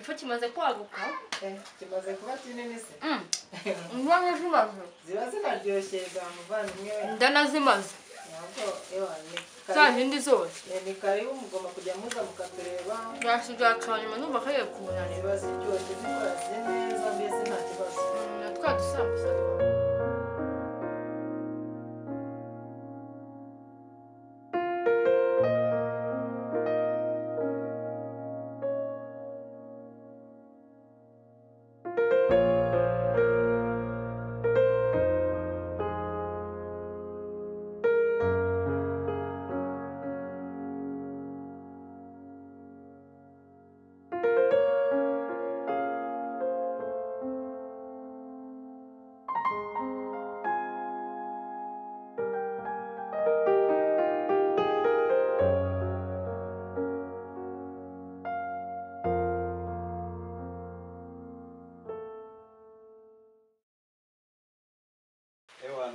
ifu kimaze kwaguka kimaze kuba kinini se Ndwana zimaze ziba zinaryoshye za muvandimwe ndanazimaze ntabwo ewane za zindi zose ni karibu mugomba kujya muza mukatureba byashijacanyuma numva kagiye kumunanira ziba ziryoshye zikoze neza mbese nta kibazo natwa dusambusa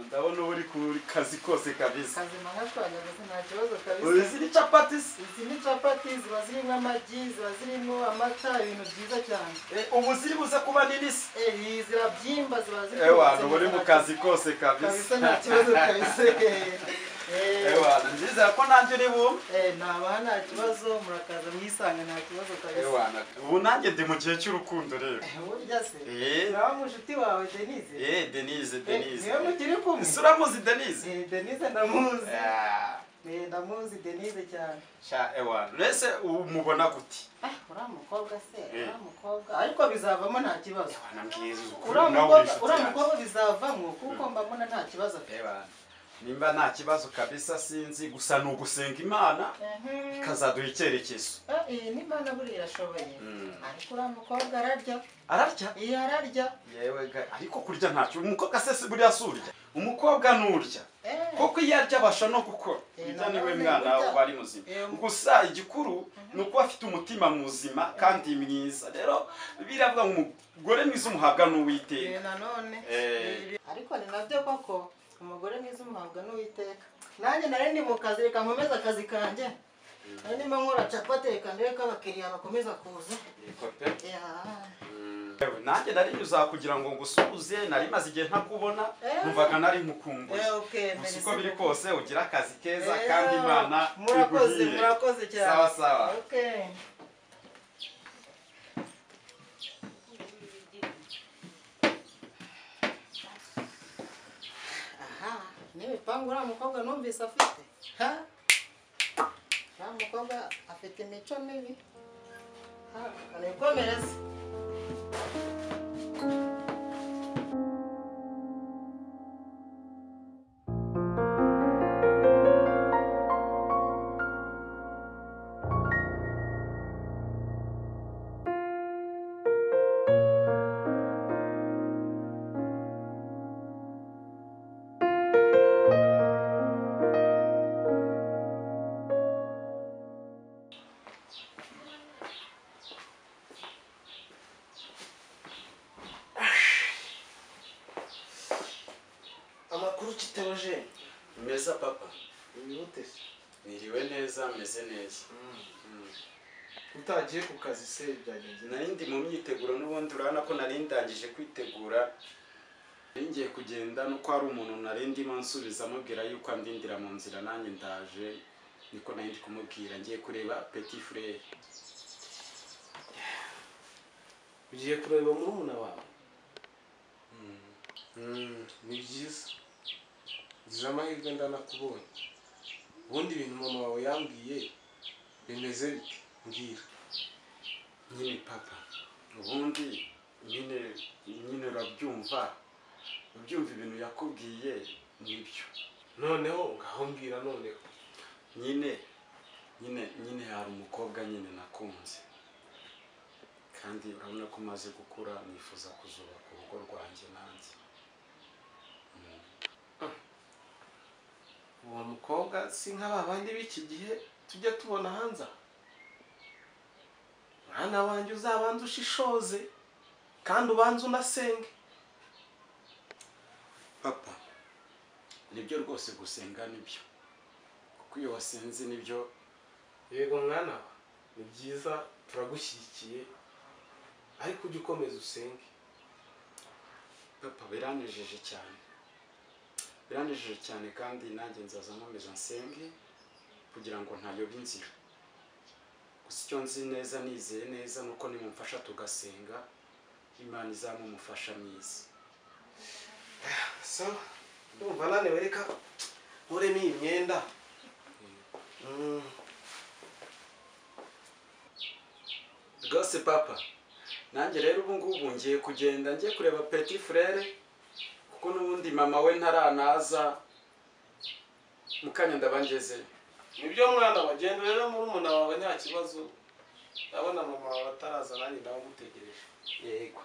ndabona uri kuri kazi kose kabisa kazi manatwanyagaze nta kibazo kabisa uzi ni chapati izi ni chapati ziba zirimo amagi ziba zirimo amata ibintu byiza cyane ubu ziri buze kuba nini se zirabyimba ziba ziri uri mu kazi kose kabisa nta kibazo kabisa nziza ko nanjye uri bu naba nta kibazo murakaza mwisanga nta kibazo kabisa ubu nanjye ndi mu gihe cy'urukundo rero burya se nawe mushuti wawe Denise Denise niyo mukiri kumwe uramuzi Denise Denise ndamuzi ndamuzi Denise cyane rese umubona gute uriya mukobwa se uriya mukobwa ariko bizavamo nta kibazo uriya mukobwa bizavamo kuko mbabona nta kibazo nimba nta kibazo kabisa sinzi gusa ni ugusenga Imana ikazaduha icyerekezo n'Imana buriya irashoboye ariko uriya mukobwa ararya ararya yewe ariko kurya ntacyo umukobwa se buriya surya umukobwa nurya kuko iyo arya abasha no gukora urya niwe mwana wari muzima gusa igikuru ni uko afite umutima muzima kandi mwiza rero biravuga ngo umugore mwiza umuhabwa n'Uwiteka nanone ariko ni nabyo koko umugore mwiza umuhabwa n'Uwiteka nanjye nari ndi mu kazi reka nkomeze akazi kanjye nari ndimo nkora capati reka ndebe ko abakiriya bakomeza kuza nanjye nari nyuza kugira ngo ngusuhuze nari maze igihe ntakubona numvaga nari nkukumbuye gusa uko biri kose ugira akazi keza kandi Imana murakoze cyane sawa n'ibipangu uriya mukobwa numvise afite uriya mukobwa afite imico mibi kanikomereze Kiteroje meza papa nibute niriwe neza meze neza utagiye ku kazi se byagenze nari ndi mu myiteguro n'ubundi urana ko nari ndangije kwitegura ngiye kugenda nuko hari umuntu nari ndimo nsubiza amubwira yuko andindira mu nzira nanjye ndaje niko nari ndi kumubwira ngiye kureba petit frère ugiye kureba murumuna wawe ni byiza ngize amahirwe ndanakubonye ubundi ibintu mama wawe yambwiye bimeze bite mbwira nyine papa ubundi nyine urabyumva ibintu yakubwiye nibyo noneho ngaho mbwira noneho nyine hari umukobwa nyine nakunze kandi urabona ko maze gukura nifuza kuzubaka urugo rwanjye nanjye uwo mukobwa si nk'abandi b'iki gihe tujya tubona hanze mwana wanjye uzabanza ushishoze kandi ubanza unasenge papa nibyo rwose gusenga nibyo kuko iyo wasenze nibyo yego mwana ni byiza turagushyigikiye ariko ujye ukomeza usenge. Papa biranejeje cyane, biranejeje cyane kandi nanjye nzaza nkomeza nsenge kugira ngo ntayobe inzira. Gusa icyo nzi neza nizeye neza nuko nimumfasha tugasenga Imana izamumufasha mwiza. So ndumva naniwe reka nkuremo iyi myenda. Rwose papa nanjye rero ubu ngubu ngiye kugenda ngiye kureba petit frere kuko n'ubundi mama we ntaranaza mukanya ndabangeze. Nibyo mwana wagenda rero muri umuntu wawe nta kibazo. Ndabona mama wawe ataraza nanjye ndamutegereje. Yego.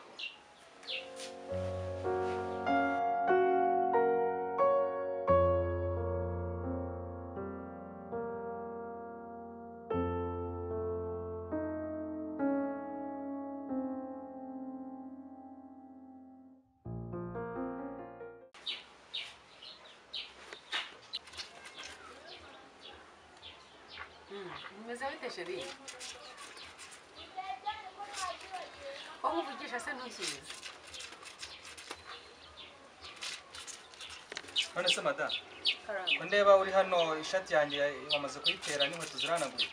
Umeze bite sheri? Umuvugisha se ntukizi? None se madam, Karamba. ndeba uri hano ishati yanjye wamaze kuyitera n'inkweto ziranaguye.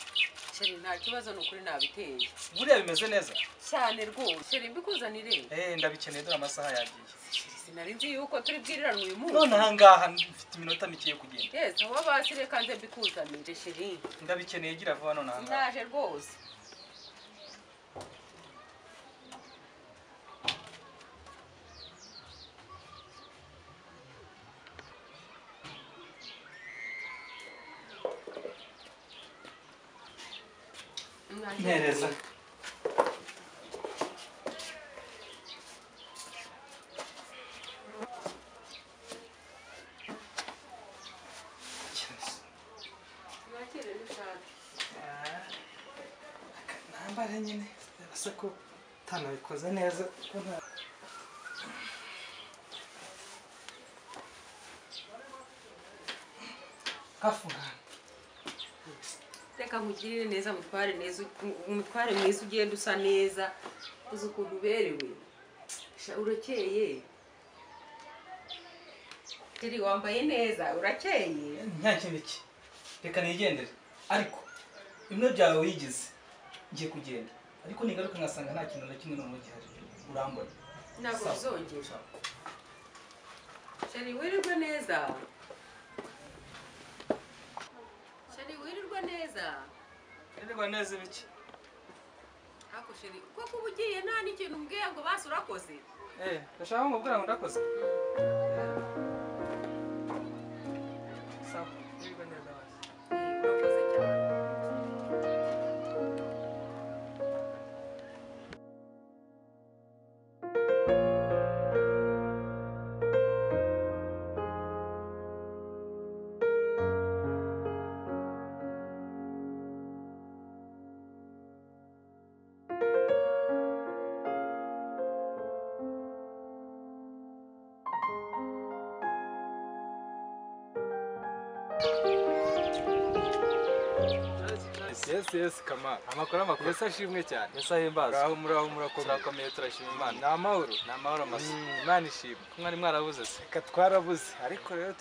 Sheri nta kibazo n'ukuri nabiteye. Buriya bimeze neza? Cyane rwose. Sheri mbikuzanire. Ndabikeneye dore amasaha yagiye. Sinari nzi yuko turi bwiriranwe uyu munsi. None ahangaha mfite iminota mike yo kugenda. Yes, aho basire kanze mbikuzanire sheri. Ndabikeneye gira vuba none ahangaha. Ndaje rwose. Nereza. Nambara nyine birasa ko tanabikoze neza ko nta kafungana. Reka nkugirire neza mutware neza umutware mwiza ugenda usa neza uzi ukuntu uberewe. Urakeye. Sheri wambaye neza urakeye. Nta kintu iki. Reka nigendere. Ariko bimwe byawe wigize ngiye kugenda. Ariko nigaruka ngasanga nta kintu na kimwe no gihari. Urambona. Ntabwo bizongera. Sheri wirirwe neza. Sheri wirirwe neza. Wirirwe neza ibiki? Ako sheri koko ubugiye nta n'ikintu mbwiye ngo basi urakoze. Ndashaka nkubwira ngo ndakoze. Sawa, wirirwe neza basi. Urakoze cyane. Yes kama amakuru yesa ashimwe cyane yesa himbaza muraho murakomeye turashima Imana na amahoro amasi Imana ishimwe mwari mwarabuze se ka twarabuze ariko rero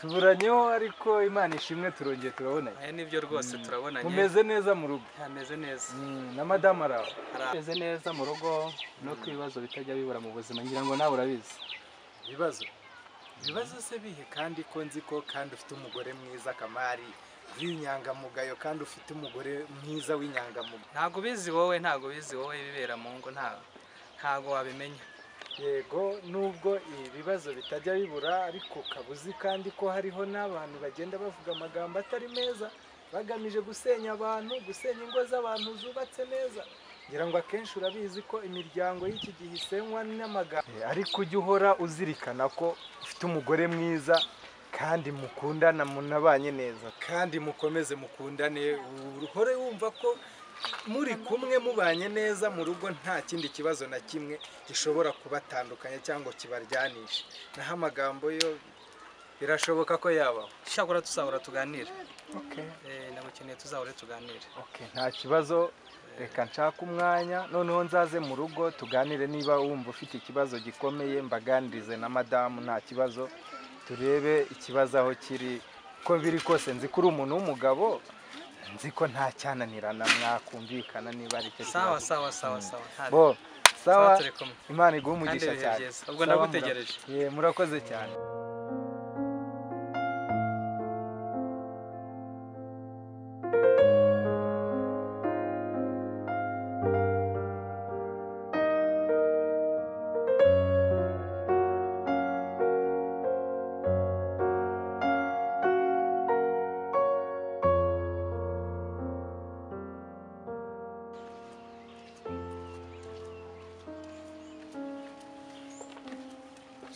tuburanyeho ariko Imana ishimwe turongeye turabona nibyo rwose turabonanye mumeze neza mu rugo hameze neza na madam araho ameze neza mu rugo no kwibazo bitajya bibura mu buzima ngira ngo nawe urabizi ibibazo se bihe kandi ko nzi ko kandi ufite umugore mwiza Kamari w'inyangamugayo kandi ufite umugore mwiza w'inyangamugayo ntago bizi wowe bibera mu ngo ntago wabimenya yego nubwo ibibazo bitajya bibura ariko kabuzi kandi ko hariho n'abantu bagenda bavuga amagambo atari meza bagamije gusenya abantu gusenya ingo z'abantu zubatse neza ngira ngo akenshi urabizi ko imiryango y'iki gihe isenywa n'amagambo ariko ujye uhora uzirikana ko ufite umugore mwiza kandi mukundana munabanye neza kandi mukomeze mukundane uhore wumva ko muri kumwe mubanye neza mu rugo nta kindi kibazo na kimwe gishobora kubatandukanya cyangwa kibaryanisha naho amagambo yo birashoboka ko yabaho shakora tuzahora tuganira nagukeneye tuzahore tuganire nta kibazo reka nshaka umwanya noneho nzaze mu rugo tuganire niba wumva ufite ikibazo gikomeye mbaganirize na madamu nta kibazo turebe ikibazo aho kiri ko biri kose nzi ko uri umuntu w'umugabo nzi ko nta cyananirana mwakumvikana niba ari cyo sawa kibazo. sawa bo sawa turi kumwe. Imana iguhe umugisha Kandi cyane byiza. Ubwo ndagutegereje. murakoze cyane.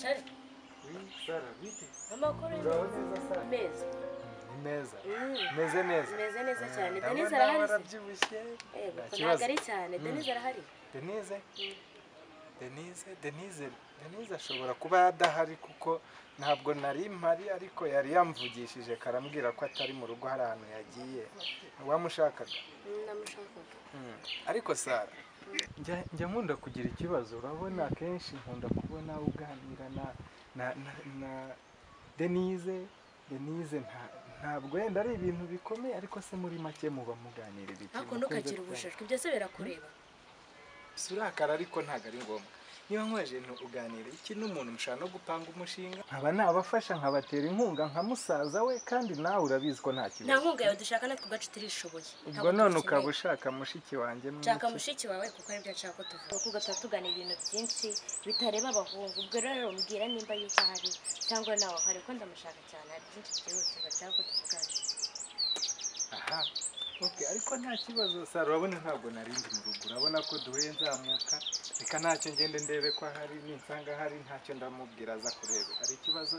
Shari, Sara, bite? amakuru Uraho neza Sara? meza. Ni meza. Meze neza. Meze neza cyane. Ndabona Denise arahari. warabyibushye. Yego, Nta ntabwo kibazo. ari cyane. Denise arahari. Denise ashobora kuba adahari kuko ntabwo nari mpari ariko yari yamvugishije karambwira ko atari mu rugo hari ahantu yagiye. Wamushakaga? Ndamushakaga. Ariko Sara, njya nkunda kugira ikibazo urabona akenshi nkunda kubona uganira na Denise ntabwo wenda ari ibintu bikomeye ariko se muri make muba muganira ibiki Ariko ntukagire ubujajwe ibyo se birakureba. surakara ariko ntabwo ari ngombwa niba nkweje uganira iki n'umuntu mushaka no gupanga umushinga nkaba nabafasha nkabatera inkunga nka musaza we kandi nawe urabizi ko nta kibazo Nta nkunga yawe dushaka natwe ubwacu turishoboye. ubwo none ukaba ushaka mushiki wanjye Nshaka mushiki wawe kuko aribyo nshaka ko tuvuga. Kuko tuba tuganira ibintu byinshi bitareba abahungu. Ubwo rero mbwira nimba yuko ahari cyangwa nawe ahari ko ndamushaka cyane hari byinshi byihutirwa nshaka ko tuvugana. aha okay ariko nta kibazo Sara urabona ntabwo narindi mu rugo urabona ko duhuye nzamuka reka ntacyo ngende ndebe ko ahari ninsanga hari ntacyo ndamubwira aza kureba hari ikibazo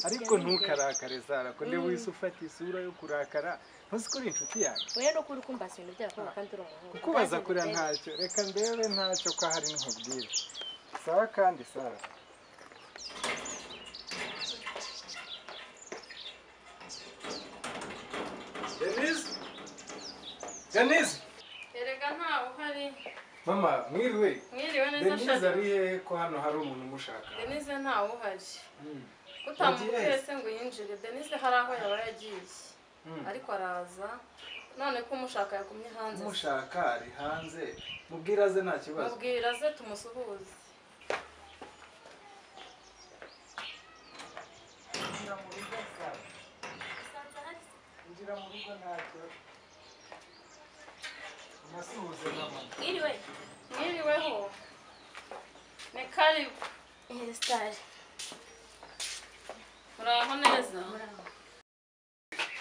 ariko ntukarakare Sara ko ndebe wise ufata isura yo kurakara ntuzi ko uri inshuti yanjye Oya no kuri kumbaza ibintu by'abakobwa kandi uri umuhungu. kukubaza kuriya ntacyo reka ndebe ntacyo ko ahari nkubwire sawa kandi Sara Denise Erega ntawe uhari. mama mwiriwe Mwiriwe neza Denise Shari. ari hehe ko hano hari umuntu umushaka Denise ntawe uhari. Utamutese ngo yinjire. Denise hari aho yaba yagiye. Ariko araza. None ko umushaka yakumye hanze. umushaka ari hanze mubwira aze nta kibazo Mubwira ze tumusuhuze. injira mu rugo ntacyo amasuhuze mama Mwiriwe. Mwiriweho. Ni karibu. Star. Muraho neza.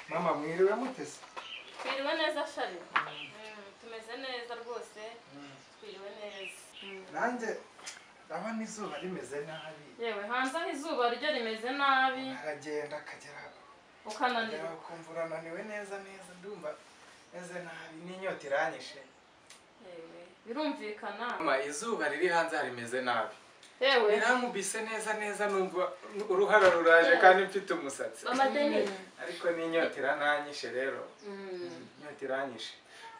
mama mwiriwe mutese Twiriwe neza Shari. Tumeze neza rwose. Twiriwe neza. nanjye ndabona izuba rimeze nabi Yewe hanze aho izuba ryo rimeze nabi. aragenda akagera Ukananirwa. ukumva urananiwe neza ndumva meze nabi n'inyota iranyishe Yewe birumvikana. mama izuba riri hanze rimeze nabi Yewe. birankubise neza numva uruhara ruraje kandi mfite umusatsi Mama Denise. ariko n'inyota irananyishe rero inyota iranyishe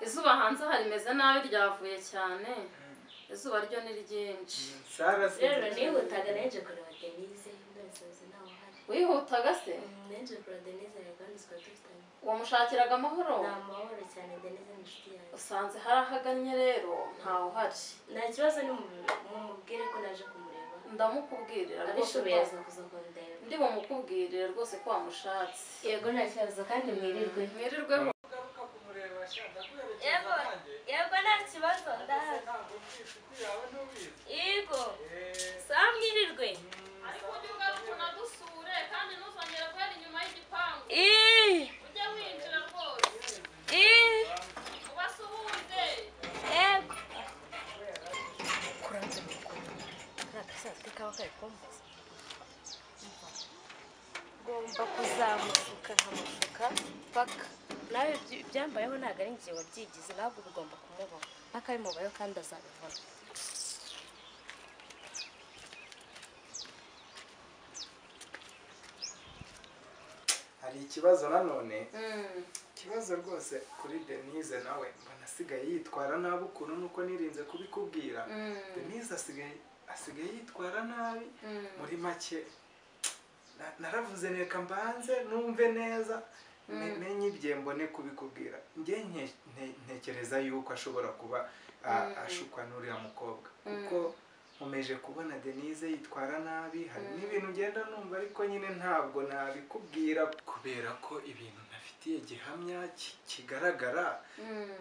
Izuba hanze harimeze nabi ryavuye cyane. Izuba ryo ni ryinshi. Sara Rero nihutaga naje kureba Denise ndasoze nawe hari. Wihutaga se? Naje kureba Denise kandi twari dufitanye. Wamushakiraga amahoro? Nta mahoro cyane Denise ni inshuti yanjye. Usanze hari ahagannye rero ntawe uhari. Nta kibazo ni mumubwire ko naje kumureba. Ndamukubwirira rwose. Abishoboye aza kuza kundeba. Ndi bumukubwirire rwose ko wamushatse. Yego nta kibazo kandi mwirirwe. Mwirirweho. Yego nta kibazo ndahari. Yego. Saa mwirirwe. Ariko ujye ugaruka unadusure kandi ntuzongere guhera inyuma y'igipangu. Ujye winjira rwose. Ubasuhuze. Yego. Kuranze mukuru. Nakasazi kawa kari kumbaza. Ngomba kuzamuka nkamufuka paka. Nawe byambayeho ntabwo ari njye wabyigize ntabwo bigomba kumubaho. Paka bimubayeho kandi azabibona. hari ikibazo nanone ikibazo rwose kuri Denise nawe mbona asigaye yitwara nabi ukuntu nuko nirinze kubikubwira. Denise asigaye yitwara nabi muri make. Naravuze reka mbanze numve neza menye ibye mbone kubikubwira. Njye ntekereza yuko ashobora kuba ashukwa n'uriya mukobwa kuko nkomeje kubona Denise yitwara nabi. Hari n'ibintu ugenda numva ariko nyine ntabwo nabikubwira kubera ko ibintu ntafitiye gihamya kigaragara.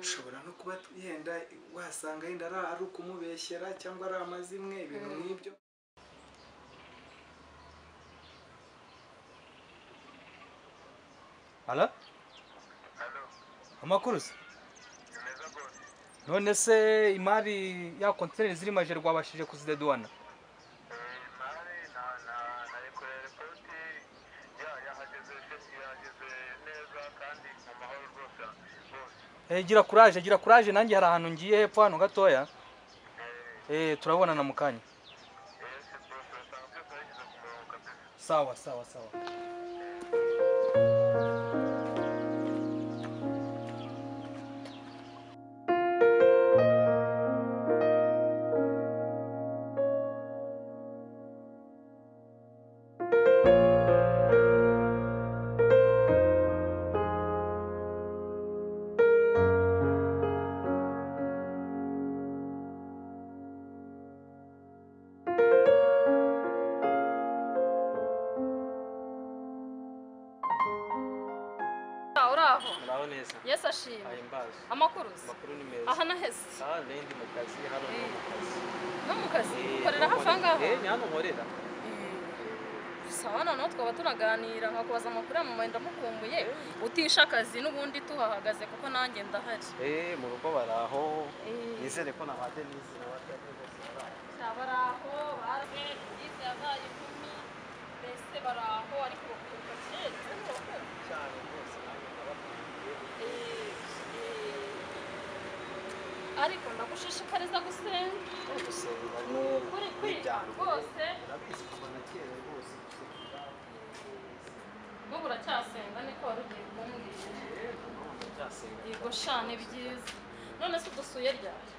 Ushobora no kuba yenda wasanga yenda ari ukumubeshyera cyangwa ari amazimwe ibintu nk'ibyo. Hala? Amakuru se? None se imari ya kontineri ziri maje rwabashije kuzideduana? Imari nayikorera repoti yahageze neza kandi mu mahoro rwose. Gira courage nanjye hari ahantu ngiye hepfo hano gatoya. Turabonana mu kanya. Sawa. Uraho neza. Yes ashimwe. Amakuru ni meza. Aha naheze. Ndi mu kazi hano mu kazi. No mu kazi. Korera hafi ngaho. Ni hano nkorera. Sawa noneho twaba tunaganira nkakubaza amakuru ya mama ndamukumbuye utisha akazi n'ubundi tuhahagaze kuko nanjye ndahari. Mu rugo baraho. Nizere ko na bade nizi na bade bose baraho. Baraho barwe yize yabaye 10 bese baraho ariko kuko cyane rwose ariko ndagushishikariza gusenga kuri rwose n'ubu uracyasenga niko wari ugiye kumbwira. Yego shane byiza. None se udusuye ryari?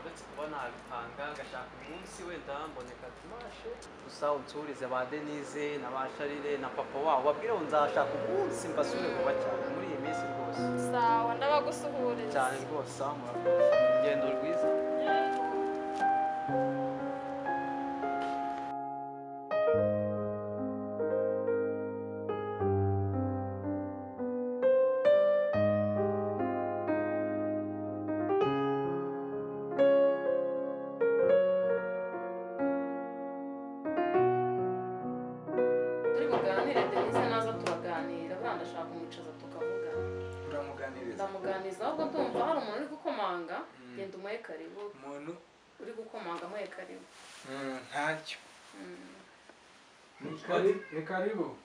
uretse kuba nabipanga ngashaka umunsi wenda mboneka tumashe gusa unsurize ba Denise na ba Charire na papa wabo babwire ngo nzashaka umunsi mbasure vuba cyane muri iyi minsi rwose. Sawa ndabagusuhuriza cyane rwose ngendo rwiza. ndamuganiriza ahubwo ndumva hari umuntu uri gukomanga genda umuhe karibu. Umuntu uri gukomanga muhe karibu. Ntacyo. Ni karibu.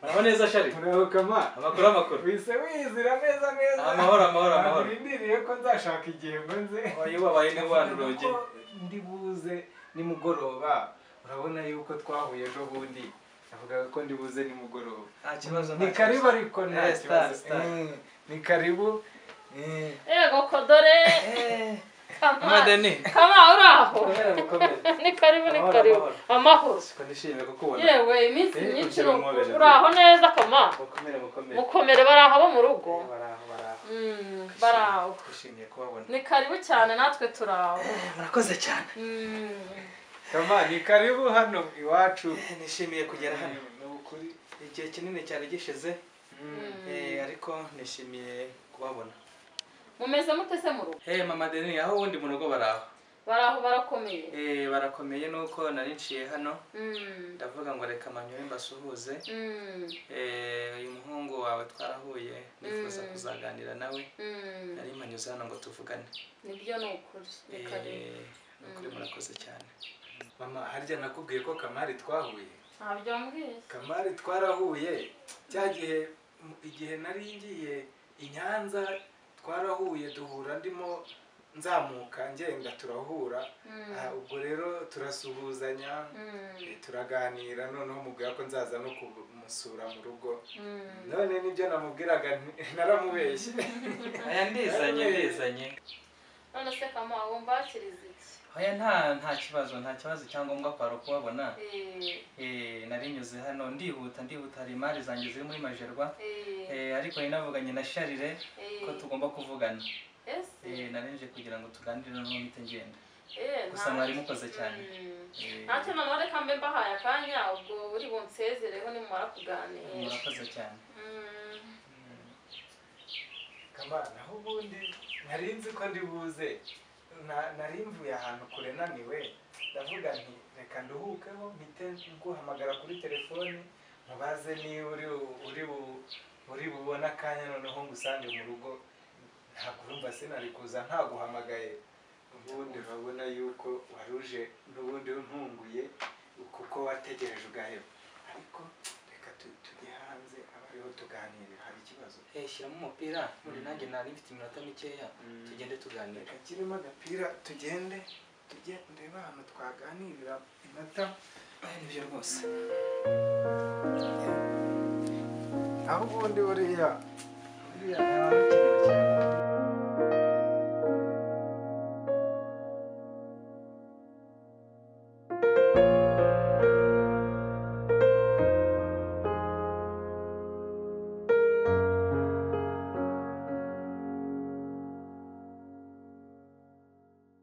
Urabona neza Shari? Muraho kama. Amakuru. Wise wizira neza. Amahoro. Ndindiriye ko nzashaka igihembo nze. Oyo babaye n'ubanduroge. Ndi buze nimugoroba. Urabona yuko twahuye ejo bundi. Navuga ko ndi buze nimugoroba. Nta kibazo. Ni karibu ariko nta kibazo. Ni karibu. Yego kodore. Amadeni. Kama uraho. Mukomere. Ni karibu. Amahoro. Nishimiye kukubona. Yewe iminsi myinshi uraho neza kama. Mukomere baraho bo mu rugo. Baraho. Nishimiye kubabona. Ni karibu cyane natwe turaho. Murakoze cyane. Kama ni karibu hano iwacu. Nishimiye kugera hano. N'ukuri igihe kinini cyane gishize. Ariko nishimiye kubabona. Mumeze mutese mu rugo? Mama Deni aho wundi mu rugo baraho. Baraho barakomeye. Barakomeye nuko narinciye hano. Ndavuga ngo reka manyure mbasuhuze. Uyu muhungu wawe twarahuye nifuza kuzaganira nawe. Nari manyuze hano ngo tuvugane. Nibyo nukuri. Nukuri murakoze cyane. Mama harya nakubwiye ko Kamari twahuye. Ntabyo mbwiye. Kamari twarahuye. Cyagihe igihe nari ngiye i Nyanza twarahuye duhura ndimo nzamuka ngenda turahura ubwo rero turasuhuzanya turaganira noneho mubwira ko nzaza no kumusura mu rugo none nibyo namubwiraga naramubeshye aya ndizanye none se kama wumva hakiriza iki oya nta kibazo cyangombwa kwari kubabona narinyuze hano ndihuta hari imari zanjye ziri muri Majerwa ariko ninavuganye na Sharire ko tugomba kuvugana narinje kugira ngo tuganire noneho mpite ngenda gusa mwari mukoze cyane ntacyo nanone reka mbe mbahaye akanya ubwo uri bunsezereho nimumara kuganira murakoze cyane kama naho ubundi nari nzi ko ndi buze nari mvuye ahantu kure naniwe ndavuga nti reka nduhukeho mpite nguhamagara kuri telefoni mubaze niba uri bubona akanya noneho ngusange mu rugo ntabwo urumva sinari kuza ntaguhamagaye ubundi urabona yuko waruje n'ubundi untunguye kuko wategereje ugaheba ariko reka tujye hanze abariho tuganirira hari ikibazo shyiramo umupira none nanjye nari mfite iminota mikeya tugende tuganira reka kirimo agapira tujye ndeba ahantu twaganirira inota nibyo rwose aho ubundi buriya